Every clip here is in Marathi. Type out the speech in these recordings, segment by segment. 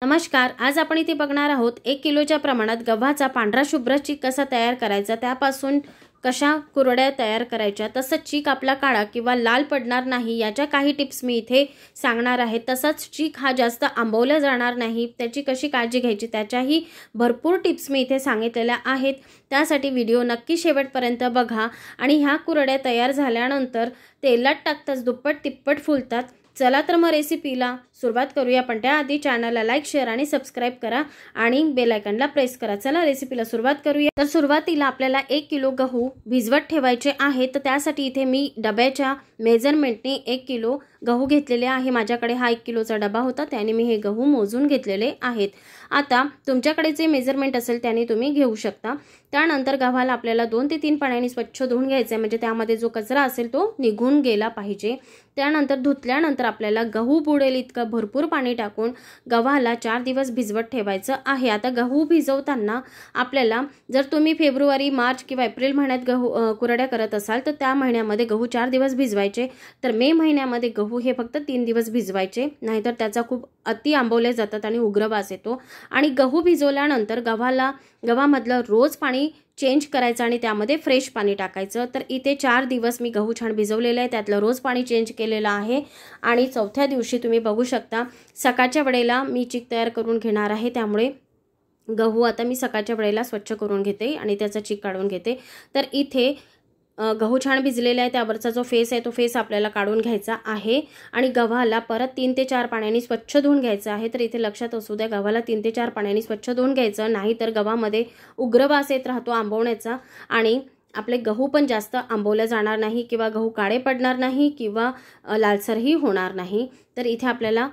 नमस्कार, आज आपण इथे बघणार आहोत 1 किलोच्या प्रमाणात गव्हाचा पांढरा शुभ्र चीक कसा तयार करायचा, त्यापासून कशा कुरड्या तयार करायच्या, तसंच चीक आपला काळा किंवा लाल पडणार नाही याच्या काही टिप्स मी इथे सांगणार आहे। तसंच चीक हा जास्त आंबवला जाणार नाही, त्याची कशी काळजी घ्यायची त्याच्याही भरपूर टिप्स मी इथे सांगितलेल्या आहेत। त्यासाठी व्हिडिओ नक्की शेवटपर्यंत बघा आणि ह्या कुरड्या तयार झाल्यानंतर तेलात टाकताच दुप्पट तिप्पट फुलतात। चला तर मग रेसिपीला सुरुवात करूया, पण त्याआधी चॅनलला लाईक शेअर आणि सबस्क्राइब करा आणि बेल आयकॉनला प्रेस करा। चला रेसिपीला सुरुवात करूया। तर सुरुवातीला आपल्याला 1 किलो गहू भिजवत ठेवायचे आहे, तर त्यासाठी इथे मी डब्याच्या मेजरमेंटने 1 किलो गहू घेतलेले आहे। माझ्याकडे हा 1 किलोचा डबा होता, त्याने मी हे गहू मोजून घेतलेले आहेत। आता तुमच्याकडे जे मेजरमेंट असेल त्याने तुम्ही घेऊ शकता। त्यानंतर गव्हाला आपल्याला 2 ते 3 पाण्याने स्वच्छ धुवून घ्यायचे, म्हणजे त्यामध्ये जो कचरा असेल तो निघून गेला पाहिजे। त्यानंतर धुतल्यानंतर आपल्याला गहू बुडेल इतकं भरपूर पाणी टाकून गव्हाला 4 दिवस भिजवत ठेवायचं आहे। आता गहू भिजवताना आपल्याला जर तुम्ही फेब्रुवारी, मार्च किंवा एप्रिल महिन्यात गहू कुरड्या करत असाल तर त्या महिन्यामध्ये गहू 4 दिवस भिजवायचे, तर मे महिन्यामध्ये गहू हे फक्त 3 दिवस भिजवायचे, नाहीतर त्याचा खूप अति आंबवले जातात आणि उग्र वास येतो। आणि गहू भिजवल्यानंतर गव्हामधलं रोज पाणी चेंज करायचं आणि त्यामध्ये फ्रेश पाणी टाकायचं। तर इथे 4 दिवस मी गहू छान भिजवलेले आहे, त्यातलं रोज पाणी चेंज केलेलं आहे। आणि चौथ्या दिवशी तुम्ही बघू शकता सकाळच्या वेळेला मी चीक तयार करून घेणार आहे, त्यामुळे गहू आता मी सकाळच्या वेळेला स्वच्छ करून घेते आणि त्याचा चीक काढून घेते। तर इथे गहू छान भिजलेला आहे, त्यावरचा जो फेस आहे तो फेस आपल्याला काढून घ्यायचा आहे आणि गव्हाला परत 3 ते 4 पाण्याने स्वच्छ धुवून घ्यायचं आहे। तर इथे लक्षात असू द्या, गव्हाला 3 ते 4 पाण्याने स्वच्छ धुवून घ्यायचं, नाही तर गव्हामध्ये उग्र वास येत राहतो आंबवण्याचा आणि आपले गहू पण जास्त आंबवले जाणार नाही किंवा गहू काळे पडणार नाही किंवा लालसरही होणार नाही। तर इथे आपल्याला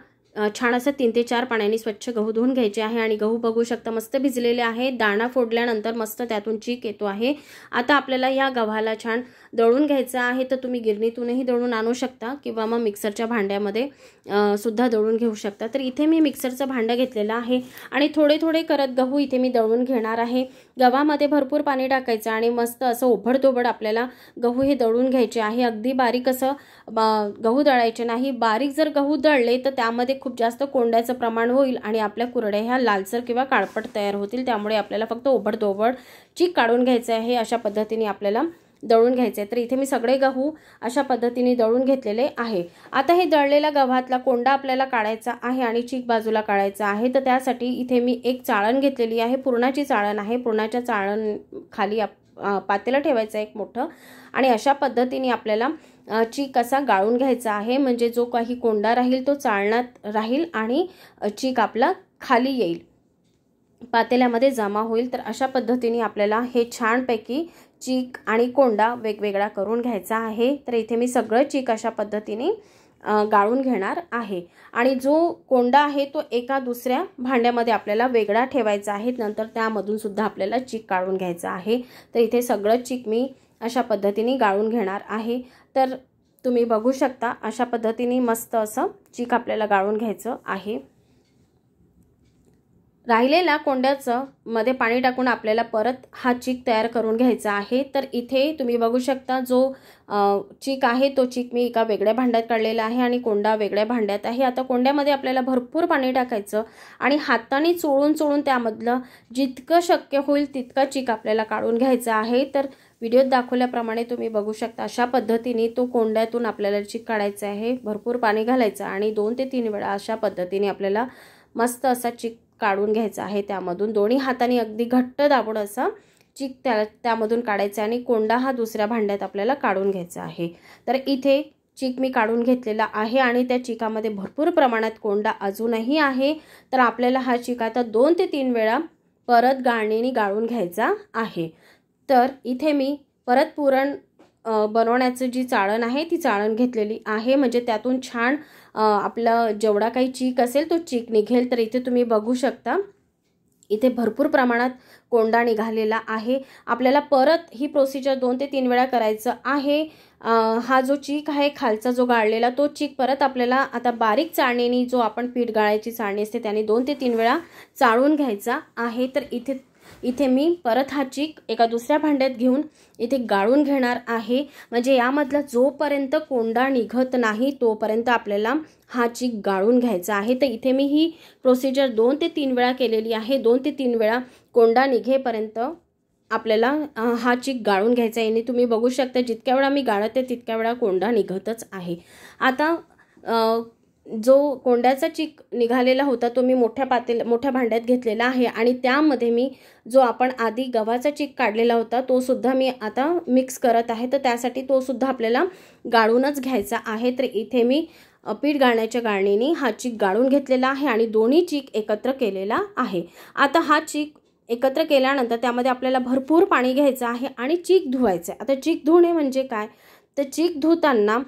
छान असं 3 ते 4 पाण्याने स्वच्छ गहू धुवून घ्यायचे आहे आणि गहू बघू शकता मस्त भिजलेले आहे। दाणा फोडल्यानंतर मस्त त्यातून चीक येतो आहे। आता आपल्याला या गव्हाला छान दळून घ्यायचं आहे, तर तुम्ही गिरणीतूनही दळून आणू शकता किंवा मग मिक्सरच्या भांड्यामध्ये सुद्धा दळून घेऊ शकता। तर इथे मी मिक्सरचं भांडं घेतलेलं आहे आणि थोडे थोडे करत गहू इथे मी दळून घेणार आहे। गव्हामध्ये भरपूर पाणी टाकायचं आणि मस्त असं ओबडधोबड आपल्याला गहू हे दळून घ्यायचे आहे। अगदी बारीक असं गहू दळायचे नाही, बारीक जर गहू दळले तर त्यामध्ये खूप जास्त कोंड्याचं प्रमाण होईल आणि आपल्या कुरड्या ह्या लालसर किंवा काळपट तयार होतील, त्यामुळे आपल्याला फक्त ओबडधोबड चीक काढून घ्यायचं आहे। अशा पद्धतीने आपल्याला दळून घ्यायचे। तर इथे मी सगळे गहू अशा पद्धतीने दळून घेतलेले आहे। आता हे दळलेल्या गव्हातला कोंडा आपल्याला काढायचा आहे आणि चीक बाजूला काढायचा आहे। तर त्यासाठी इथे मी एक चाळण घेतलेली आहे, पुरणाची चाळण आहे। पुरणाच्या चाळण खाली पातेलं ठेवायचं एक मोठं आणि अशा पद्धतीने आपल्याला चीक असा गाळून घ्यायचा आहे, म्हणजे जो काही कोंडा राहील तो चाळणात राहील आणि चीक आपला खाली येईल, पातेल्यामध्ये जमा होईल। तर अशा पद्धतीने आपल्याला हे छानपैकी चीक आणि कोंडा वेगवेगळा करून घ्यायचा आहे। तर इथे मी सगळं चीक अशा पद्धतीने गाळून घेणार आहे आणि जो कोंडा आहे तो एका दुसऱ्या भांड्यामध्ये आपल्याला वेगळा ठेवायचा आहे, नंतर त्यामधून सुद्धा आपल्याला चीक काढून घ्यायचा आहे। तर इथे सगळं चीक मी अशा पद्धतीने गाळून घेणार आहे। तर तुम्ही बघू शकता अशा पद्धतीने मस्त असं चीक आपल्याला गाळून घ्यायचं आहे। राहिलेला कोंड्याचं मध्ये पाणी टाकून आपल्याला परत हा चीक तयार करून घ्यायचा आहे। तर इथे तुम्ही बघू शकता जो चीक आहे तो चीक मी एका वेगळ्या भांड्यात काढलेला आहे आणि कोंडा वेगळ्या भांड्यात आहे। आता कोंड्यामध्ये आपल्याला भरपूर पाणी टाकायचं आणि हाताने चोळून चोळून त्यामधलं जितकं शक्य होईल तितका चीक आपल्याला काढून घ्यायचा आहे। तर व्हिडिओत दाखवल्याप्रमाणे तुम्ही बघू शकता अशा पद्धतीने तो कोंड्यातून आपल्याला चीक काढायचा आहे। भरपूर पाणी घालायचं आणि 2 ते 3 वेळा अशा पद्धतीने आपल्याला मस्त असा चीक काढून घ्यायचा आहे। त्यामधून दोन्ही हाताने अगदी घट्ट दाबून असा चीक त्यामधून काढायचा आणि कोंडा हा दुसऱ्या भांड्यात आपल्याला काढून घ्यायचा आहे। तर इथे चीक मी काढून घेतलेला आहे आणि त्या चिकामध्ये भरपूर प्रमाणात कोंडा अजूनही आहे। तर आपल्याला हा चीक आता 2 ते 3 वेळा परत गाळणीने गाळून घ्यायचा आहे। तर इथे मी परत पुरण बनवण्याची जी चाळण आहे ती चाळण घेतलेली आहे, म्हणजे त्यातून छान आपला जेवढा काही चीक असेल तो चीक निघेल। तर इथे तुम्ही बघू शकता इथे भरपूर प्रमाणात कोंडा निघालेला आहे। आपल्याला परत ही प्रोसिजर 2 ते 3 वेळा करायचं आहे। हा जो चीक आहे खालचा जो गाळलेला तो चीक परत आपल्याला आता बारीक चाळणीने, जो आपण पीठ गाळायची चाळणी असते त्याने 2 ते 3 वेळा चाळून घ्यायचा आहे। तर इथे इथे मी परत हा चीक एका दुसऱ्या भांड्यात घेऊन इथे गाळून घेणार आहे. म्हणजे यामधला जोपर्यंत कोंडा निघत नाही तोपर्यंत आपल्याला हा चीक गाळून घ्यायचा आहे. तर इथे मी ही प्रोसिजर 2 ते 3 वेळा केलेली आहे. 2 ते 3 वेळा कोंडा निघेपर्यंत आपल्याला हा चीक गाळून घ्यायचा आहे. तुम्ही बघू शकता जितक्या वेळा मी गाळते तितक्या वेळा कोंडा निघतच आहे. आता जो कोंड्याचा चीक निघालेला होता तो मी मोठ्या भांड्यात घेतलेला आहे आणि त्यामध्ये मी जो आपण आधी गव्हाचा चीक काढलेला होता तो सुद्धा मी आता मिक्स करत आहे. तर त्यासाठी तो सुद्धा आपल्याला गाळूनच घ्यायचा आहे. तर इथे मी पीठ गाळण्याच्या गाळणीने हा चीक गाळून घेतलेला आहे आणि दोन्ही चीक एकत्र केलेला आहे. आता हा चीक एकत्र केल्यानंतर त्यामध्ये आपल्याला भरपूर पाणी घ्यायचं आहे आणि चीक धुवायचं आहे. आता चीक धुणे म्हणजे काय, तर चीक धुताना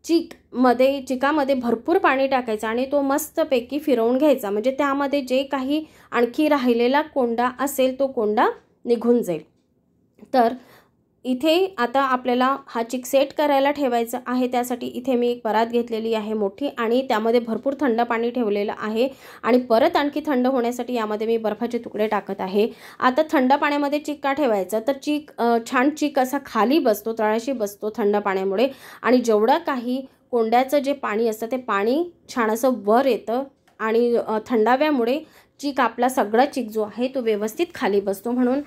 चिकामध्ये भरपूर पाणी टाकायचं आणि तो मस्तपैकी फिरवून घ्यायचा. म्हणजे त्यामध्ये जे काही आणखी राहिलेला कोंडा असेल तो कोंडा निघून जाईल. तर इथे आता आपल्याला हा चीक सेट करायला ठेवायचा आहे. त्यासाठी इथे मी एक परात घेतलेली आहे मोठी आणि त्यामध्ये भरपूर थंड पाणी ठेवलेलं आहे आणि परत आणखी थंड होण्यासाठी यामध्ये मी बर्फाचे तुकडे टाकत आहे. आता थंड पाण्यामध्ये चीक का ठेवायचं, तर छान चीक असा खाली बसतो, तळाशी बसतो थंड पाण्यामुळे आणि जेवढं काही कोंड्याचं जे पाणी असतं ते पाणी छान असं वर येतं आणि थंडाव्यामुळे सगळा चीक जो आहे तो व्यवस्थित खाली बसतो. म्हणून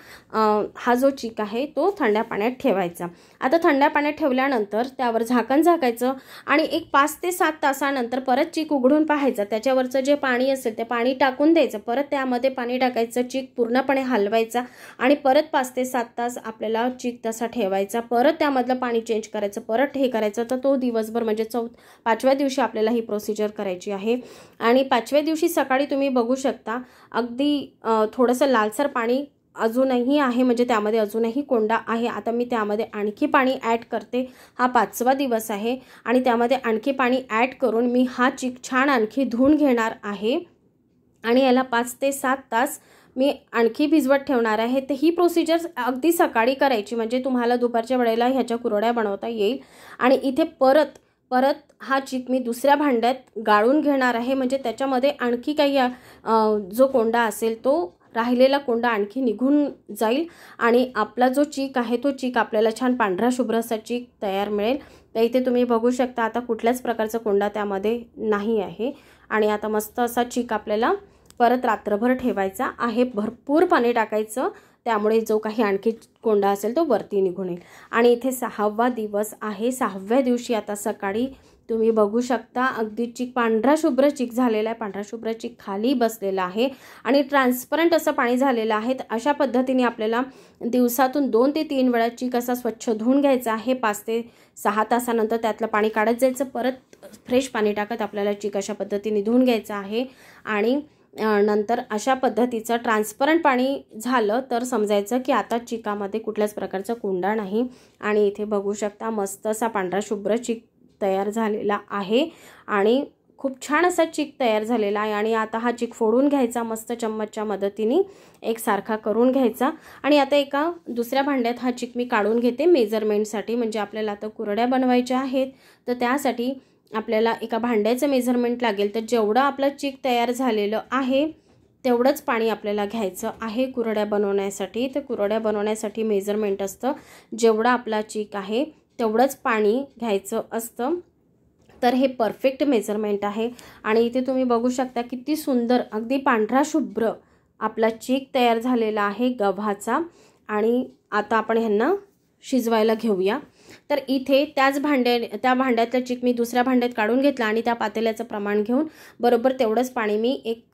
हा जो चीक आहे तो थंड्या पाण्यात ठेवायचा. आता थंड्या पाण्यात ठेवल्यानंतर त्यावर झाकण झाकायचं आणि एक 5 ते 7 तासानंतर परत चीक उघडून पाहायचं. त्याच्यावरचं जे पाणी असेल ते पाणी टाकून द्यायचं, परत त्यामध्ये पाणी टाकायचं, चीक पूर्णपणे हलवायचा आणि परत 5 ते 7 तास आपल्याला चीक तसा ठेवायचा. परत त्यामधलं पाणी चेंज करायचं, परत हे करायचं. तर तो दिवसभर म्हणजे 5व्या दिवशी आपल्याला ही प्रोसिजर करायची आहे. आणि 5व्या दिवशी सकाळी तुम्ही बघू शकता अगदी थोडंसं लालसर पाणी अजूनही आहे, म्हणजे त्यामध्ये अजूनही कोंडा आहे. आता मी त्यामध्ये आणखी पाणी ॲड करते. हा 5वा दिवस आहे आणि त्यामध्ये आणखी पाणी ॲड करून मी हा चीक छान आणखी धुवून घेणार आहे आणि याला 5 ते 7 तास मी आणखी भिजवत ठेवणार आहे. तर ही प्रोसिजर अगदी सकाळी करायची म्हणजे तुम्हाला दुपारच्या वेळेला ह्याच्या कुरड्या बनवता येईल. आणि इथे परत हा चीक मी दुसऱ्या भांड्यात गाळून घेणार आहे. म्हणजे त्याच्यामध्ये आणखी काही जो कोंडा असेल तो राहिलेला कोंडा आणखी निघून जाईल आणि आपला जो चीक आहे तो चीक आपल्याला छान पांढरा शुभ्र असा चीक तयार मिळेल. तर इथे तुम्ही बघू शकता आता कुठल्याच प्रकारचा कोंडा त्यामध्ये नाही आहे आणि आता मस्त असा चीक आपल्याला परत रात्रभर ठेवायचा आहे. भरपूर पाणी टाकायचं, त्यामुळे जो काही आणखी कोंडा असेल तो वरती निघून येईल. आणि इथे 6वा दिवस आहे. 6व्या दिवशी आता सकाळी तुम्ही बघू शकता अगदी चीक पांढरा शुभ्र चीक झालेला आहे. पांढरा शुभ्र चीक खाली बसलेला आहे आणि ट्रान्सपरंट असं पाणी झालेलं आहे. अशा पद्धतीने आपल्याला दिवसातून 2 ते 3 वेळा चीक असा स्वच्छ धुवून घ्यायचा आहे. 5 ते 6 तासानंतर त्यातलं पाणी काढत जायचं, परत फ्रेश पाणी टाकत आपल्याला चीक अशा पद्धतीने धुवून घ्यायचं आहे. आणि नंतर अशा पद्धतीचं ट्रान्सपरंट पाणी झालं तर समजायचं की आता चिकामध्ये कुठल्याच प्रकारचा कोंडा नाही. आणि इथे बघू शकता मस्त असा पांढरा शुभ्र चीक तयार झालेला आहे आणि खूप छान असा चीक तयार झालेला आहे. आणि आता हा चीक फोडून घ्यायचा, मस्त चम्मचच्या मदतीने एकसारखा करून घ्यायचा. आणि आता एका दुसऱ्या भांड्यात हा चीक मी काढून घेते मेजरमेंटसाठी. म्हणजे आपल्याला आता कुरड्या बनवायच्या आहेत तर त्यासाठी आपल्याला एका भांड्याचं मेजरमेंट लागेल. तर जेवढं आपलं चीक तयार झालेलं आहे तेवढंच पाणी आपल्याला घ्यायचं आहे कुरड्या बनवण्यासाठी. तर कुरड्या बनवण्यासाठी मेजरमेंट असतं जेवढा आपला चीक आहे तेवढंच पाणी घ्यायचं असतं. तर हे परफेक्ट मेजरमेंट आहे. आणि इथे तुम्ही बघू शकता किती सुंदर अगदी पांढरा शुभ्र आपला चीक तयार झालेला आहे गव्हाचा. आणि आता आपण ह्यांना शिजवायला घेऊया. तर इथे त्या भांड्यातलं चीक मी दुसऱ्या भांड्यात काढून घेतला आणि त्या पातेल्याचं प्रमाण घेऊन बरोबर तेवढंच पाणी मी एक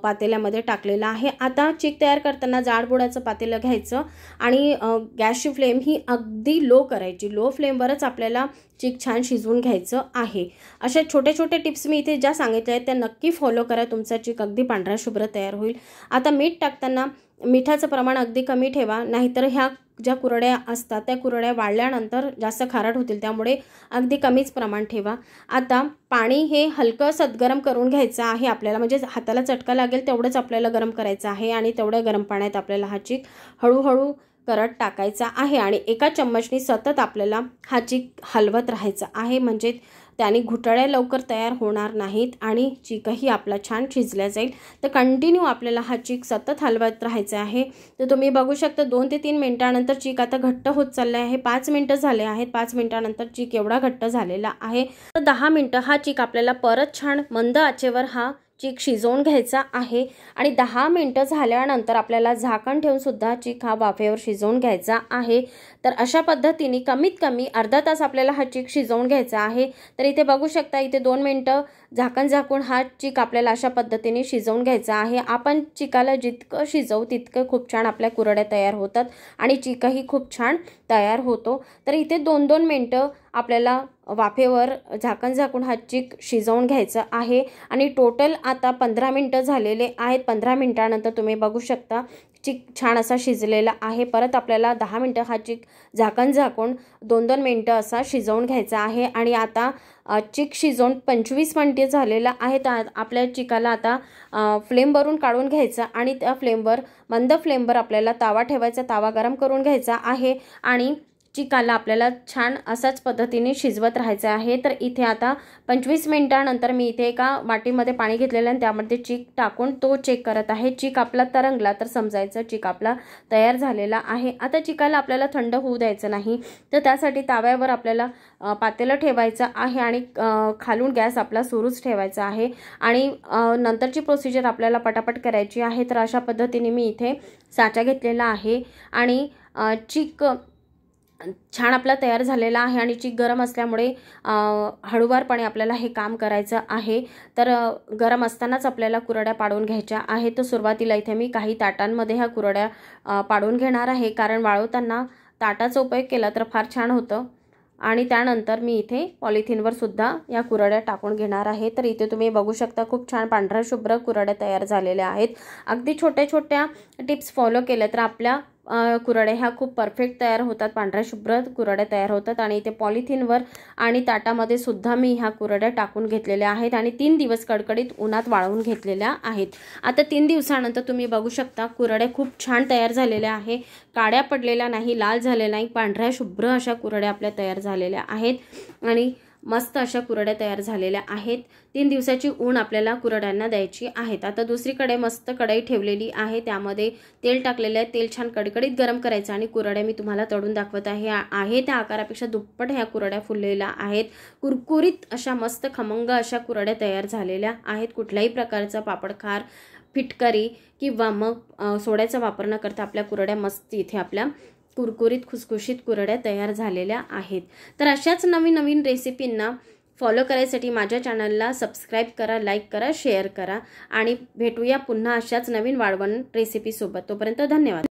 पातेल्यामध्ये टाकलेलं आहे. आता चीक तयार करताना जाडबुडाचं पातेलं घ्यायचं आणि गॅसची फ्लेम ही अगदी लो करायची. लो फ्लेमवरच आपल्याला चीक छान शिजवून घ्यायचं आहे. अशा छोटे छोटे टिप्स मी इथे ज्या सांगितल्या आहेत त्या नक्की फॉलो करा, तुमचा चीक अगदी पांढरा शुभ्र तयार होईल. आता मीठ टाकताना मिठाचं प्रमाण अगदी कमी ठेवा, नाहीतर ह्या ज्या कुरड्या असतात त्या कुरड्या वाळल्यानंतर जास्त खारट होतील, त्यामुळे अगदी कमीच प्रमाण ठेवा. आता पाणी हे हलकं सदगरम करून घ्यायचं आहे आपल्याला, म्हणजे हाताला चटका लागेल तेवढंच आपल्याला गरम करायचं आहे. आणि तेवढ्या गरम पाण्यात आपल्याला हा चीक हळूहळू करत टाकायचा आहे आणि एका चम्मचनी सतत आपल्याला हा चीक हलवत राहायचा आहे. म्हणजे त्याने घुटळ्या लवकर तयार होणार नाहीत आणि चिकही आपला छान शिजला जाईल। तर कंटिन्यू आपल्याला हा चिक सतत हलवत राहायचा आहे। तर तुम्ही बघू शकता 2 ते 3 मिनिटांनंतर चिक आता घट्ट होत चालला आहे। 5 मिनिटं झाले आहेत। 5 मिनिटांनंतर चिक एवढा घट्ट झालेला आहे। तर 10 मिनिटं हा चिक आपल्याला परत छान मंद आचेवर हा चिक शिजवून घ्यायचा आहे आणि 10 मिनिटं झाल्यानंतर आपल्याला झाकण ठेवून सुद्धा चिक हा वाफेवर शिजवून घ्यायचा आहे। तर अशा पद्धतीने कमीत कमी अर्धा तास आपल्याला हा चिक शिजवून घ्यायचा आहे। तर इथे बघू शकता इथे 2 मिनिटं झाकण झाकून हा चिक आपल्याला अशा पद्धतीने शिजवून घ्यायचा आहे। आपण चिकाला जितकं शिजवू तितकं खूप छान आपल्या कुरड्या तयार होतात आणि चिकही खूप छान तयार होतो। तर इथे 2-2 मिनिटं आपल्याला वाफेवर झाकण झाकून हा चिक शिजवून घ्यायचा आहे आणि टोटल आता 15 मिनिटं झालेले आहेत। 15 मिनिटानंतर तुम्ही बघू शकता चिक छान असा शिजलेला आहे। परत आपल्याला 10 मिनिटं हा चिक झाकण झाकून 2-2 मिनिटं असा शिजवून घ्यायचा आहे आणि आता चिक शिजवून 25 मिनिटे झालेला आहे। तर आपल्या चिकाला आता फ्लेमवरून काढून घ्यायचा आणि त्या फ्लेमवर मंद फ्लेमवर आपल्याला तावा ठेवायचा, तावा गरम करून घ्यायचा आहे आणि चिकाला आपल्याला छान असाच पद्धतीने शिजवत राहायचं आहे। तर इथे आता 25 मिनिटानंतर मी इथे एका वाटीमध्ये पाणी घेतलेलं आणि त्यामध्ये चिक टाकून तो चेक करत आहे। चिक आपला तरंगला तर समजायचं चिक आपला तयार झालेला आहे। आता चिकाला आपल्याला थंड होऊ द्यायचं नाही, तर त्यासाठी ताव्यावर आपल्याला पातेलं ठेवायचं आहे आणि खालून गॅस आपला सुरूच ठेवायचा आहे आणि नंतरची प्रोसिजर आपल्याला पटापट करायची आहे। तर अशा पद्धतीने मी इथे साचा घेतलेला आहे आणि चिक छान आपला तयार झालेला आहे आणि चिक गरम असल्यामुळे हळूवारपणे आपल्याला हे काम करायचं आहे। तर गरम असतानाच आपल्याला कुरड्या पाडून घ्यायच्या आहेत। तर सुरुवातीला इथे मी काही ताटांमध्ये ह्या कुरड्या पाडून घेणार आहे, कारण वाळवताना ताटाचा उपयोग केला तर फार छान होतं आणि त्यानंतर मी इथे पॉलिथिनवर सुद्धा या कुरड्या टाकून घेणार आहे। तर इथे तुम्ही बघू शकता खूप छान पांढऱ्या शुभ्र कुरड्या तयार झालेल्या आहेत। अगदी छोट्या छोट्या टिप्स फॉलो केल्या तर आपल्या कुरड्या ह्या खूप परफेक्ट तयार होतात, पांढऱ्या शुभ्र कुरड्या तयार होतात आणि इथे पॉलिथिनवर आणि ताटामध्ये सुद्धा मी ह्या कुरड्या टाकून घेतलेल्या आहेत आणि 3 दिवस कडकडीत उन्हात वाळवून घेतलेल्या आहेत। आता 3 दिवसानंतर तुम्ही बघू शकता कुरड्या खूप छान तयार झालेल्या आहे, काड्या पडलेल्या नाही, लाल झालेल्या नाही, पांढऱ्या शुभ्र अशा कुरड्या आपल्या तयार झालेल्या आहेत आणि मस्त अशा कुरड्या तयार झालेल्या आहेत। 3 दिवसाची ऊन आपल्याला कुरड्यांना द्यायची आहेत। आता दुसरीकडे मस्त कढई ठेवलेली आहे, त्यामध्ये तेल टाकलेले आहे। तेल छान कडकडीत गरम करायचं आणि कुरड्या मी तुम्हाला तळून दाखवत आहे त्या आकारापेक्षा दुप्पट ह्या कुरड्या फुललेल्या आहेत। कुरकुरीत अशा मस्त खमंग अशा कुरड्या तयार झालेल्या आहेत। कुठल्याही प्रकारचा पापड, खार, फिटकरी किंवा मग सोड्याचा वापर न करता आपल्या कुरड्या मस्त इथे आपल्या कुरकुरीत खुसखुशीत कुरड्या तयार झालेल्या आहेत। तर अशाच नवीन नवीन रेसिपींना फॉलो करायसाठी माझ्या चॅनलला सबस्क्राईब करा, लाईक करा, शेअर करा आणि भेटूया पुन्हा अशाच नवीन वाळवण रेसिपीसोबत। तोपर्यंत धन्यवाद।